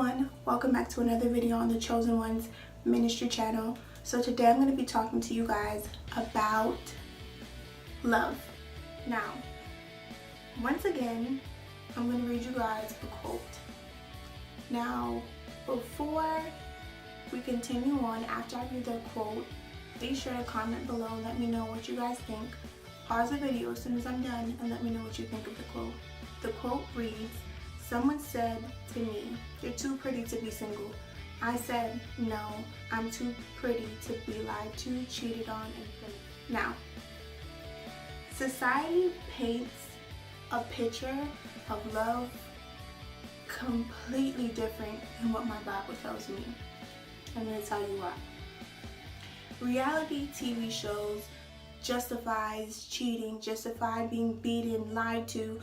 everyone, welcome back to another video on the Chosen Ones Ministry channel. So today I'm going to be talking to you guys about love. Now, once again, I'm going to read you guys a quote. Now, before we continue on, after I read the quote, be sure to comment below and let me know what you guys think. Pause the video as soon as I'm done and let me know what you think of the quote. The quote reads, "Someone said to me, 'You're too pretty to be single.' I said, 'No, I'm too pretty to be lied to, cheated on, and played.'" Now, society paints a picture of love completely different than what my Bible tells me. I'm going to tell you why. Reality TV shows justifies cheating, justify being beaten, lied to,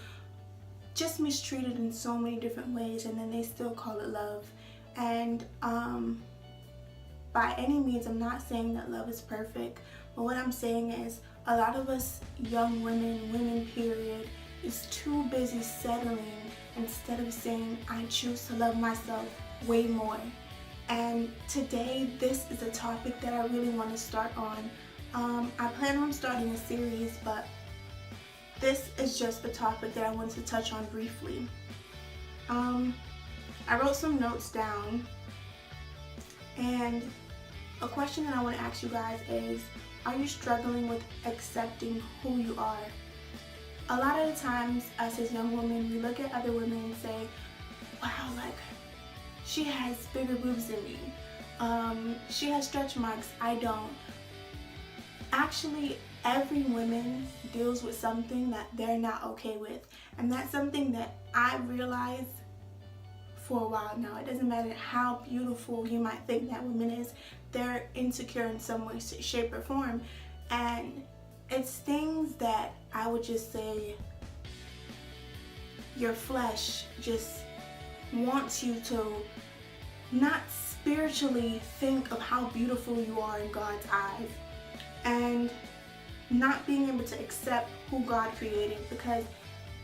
just mistreated in so many different ways, and then they still call it love. And by any means, I'm not saying that love is perfect, but what I'm saying is a lot of us young women period, is too busy settling instead of saying, I choose to love myself way more. And today, this is a topic that I really want to start on. I plan on starting a series, but this is just a topic that I wanted to touch on briefly. I wrote some notes down, and a question that I want to ask you guys is, are you struggling with accepting who you are? A lot of the times, us as young women, we look at other women and say, wow, like, she has bigger boobs than me. She has stretch marks, I don't. Actually, every woman deals with something that they're not okay with. And that's something that I realized for a while now. It doesn't matter how beautiful you might think that woman is, they're insecure in some way, shape, or form. And it's things that I would just say your flesh just wants you to not spiritually think of how beautiful you are in God's eyes, and not being able to accept who God created, because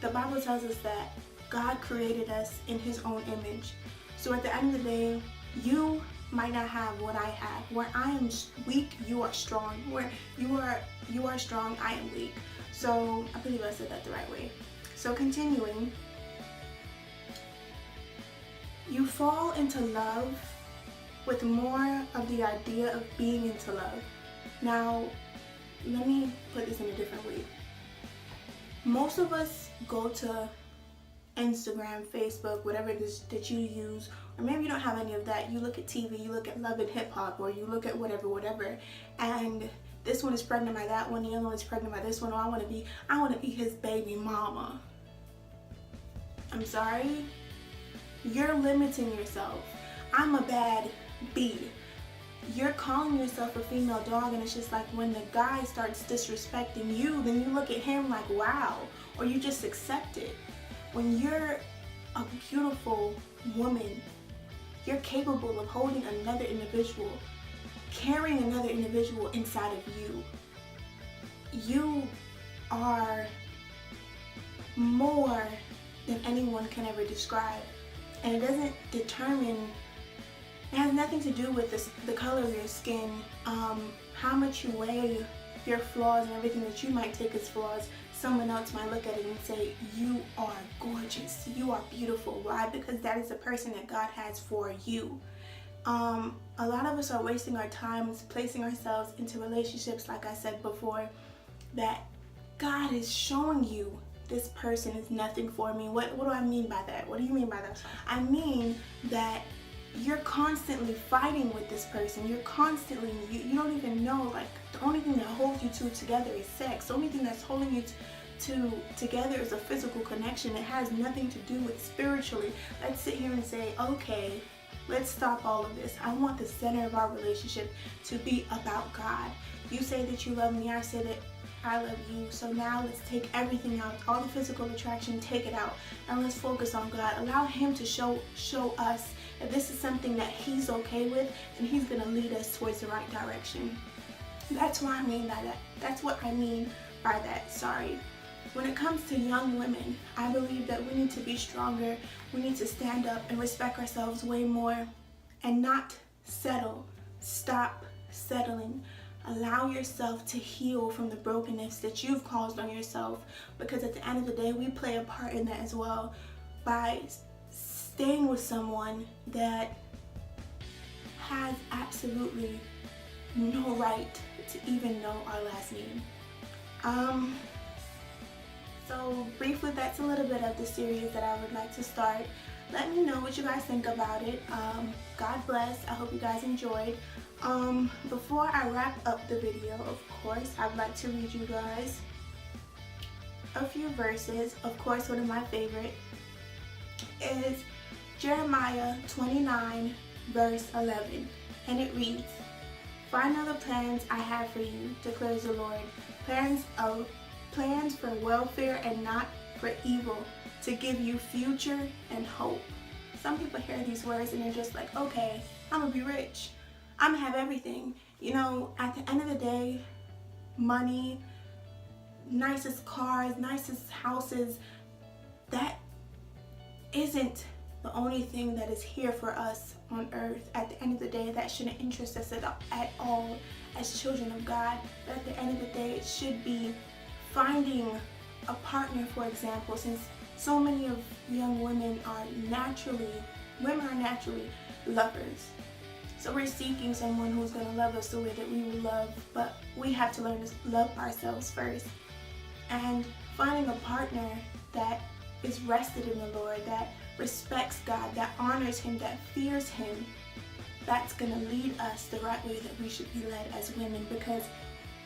the Bible tells us that God created us in His own image. So at the end of the day, you might not have what I have. Where I am weak, you are strong. Where you are strong, I am weak. So I believe I said that the right way. So continuing, you fall into love with more of the idea of being into love. Now, let me put this in a different way. Most of us go to Instagram, Facebook, whatever it is that you use, or maybe you don't have any of that. You look at TV, you look at Love and Hip Hop, or you look at whatever, and this one is pregnant by that one, the other one is pregnant by this one. Oh, I want to be his baby mama. I'm sorry, you're limiting yourself. I'm a bad bee. You're calling yourself a female dog, and it's just like when the guy starts disrespecting you, then you look at him like, wow, or you just accept it. When you're a beautiful woman, you're capable of holding another individual, carrying another individual inside of you. You are more than anyone can ever describe, and it doesn't determine. It has nothing to do with the color of your skin, how much you weigh, your flaws, and everything that you might take as flaws. Someone else might look at it and say, you are gorgeous, you are beautiful. Why? Because that is the person that God has for you. A lot of us are wasting our time placing ourselves into relationships, like I said before, that God is showing you, this person is nothing for me. What do I mean by that? What do you mean by that? I mean that you're constantly fighting with this person. You're constantly, you don't even know, like, the only thing that holds you two together is sex. The only thing that's holding you together is a physical connection. It has nothing to do with spiritually. Let's sit here and say, okay, let's stop all of this. I want the center of our relationship to be about God. You say that you love me, I say that I love you. So now let's take everything out, all the physical attraction, take it out, and let's focus on God. Allow Him to show us if this is something that He's okay with, and He's gonna lead us towards the right direction. That's what I mean by that. That's what I mean by that. Sorry. when it comes to young women, I believe that we need to be stronger. We need to stand up and respect ourselves way more and not settle. Stop settling. Allow yourself to heal from the brokenness that you've caused on yourself, because at the end of the day, we play a part in that as well by staying with someone that has absolutely no right to even know our last name. So briefly, that's a little bit of the series that I would like to start. Let me know what you guys think about it. God bless. I hope you guys enjoyed. Before I wrap up the video, of course, I'd like to read you guys a few verses. Of course, one of my favorite is Jeremiah 29 verse 11, and it reads, "For I know the plans I have for you, declares the Lord, plans for welfare and not for evil, to give you future and hope." Some people hear these words and they're just like, okay, I'm gonna be rich, I'm gonna have everything. You know, at the end of the day, money, nicest cars, nicest houses, that isn't the only thing that is here for us on earth. At the end of the day, that shouldn't interest us at all as children of God. But at the end of the day, it should be finding a partner, for example, since so many of young women are naturally lovers. So we're seeking someone who's going to love us the way that we would love, but we have to learn to love ourselves first. And finding a partner that is rested in the Lord, that respects God, that honors Him, that fears Him, that's going to lead us the right way that we should be led as women, because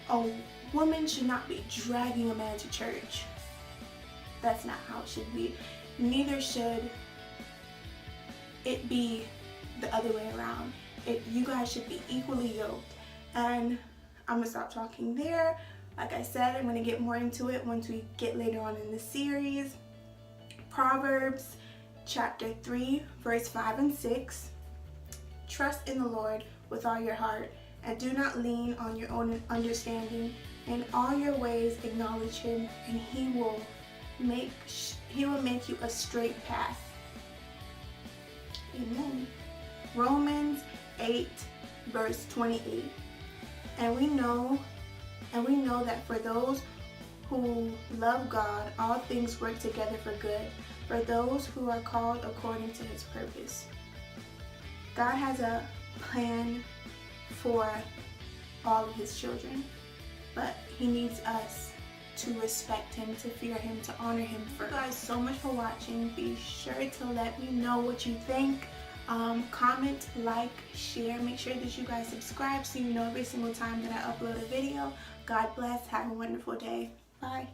a woman should not be dragging a man to church. That's not how it should be. Neither should it be the other way around. You guys should be equally yoked. And I'm going to stop talking there. Like I said, I'm going to get more into it once we get later on in the series. Proverbs chapter 3, verse 5 and 6. "Trust in the Lord with all your heart, and do not lean on your own understanding. In all your ways acknowledge Him, and He will make you a straight path." Amen. Romans 8, verse 28. And we know that for those who love God, all things work together for good, for those who are called according to His purpose. God has a plan for all of His children, but He needs us to respect Him, to fear Him, to honor Him first. Thank you guys so much for watching. Be sure to let me know what you think. Comment, like, share. Make sure that you guys subscribe so you know every single time that I upload a video. God bless. Have a wonderful day. Bye.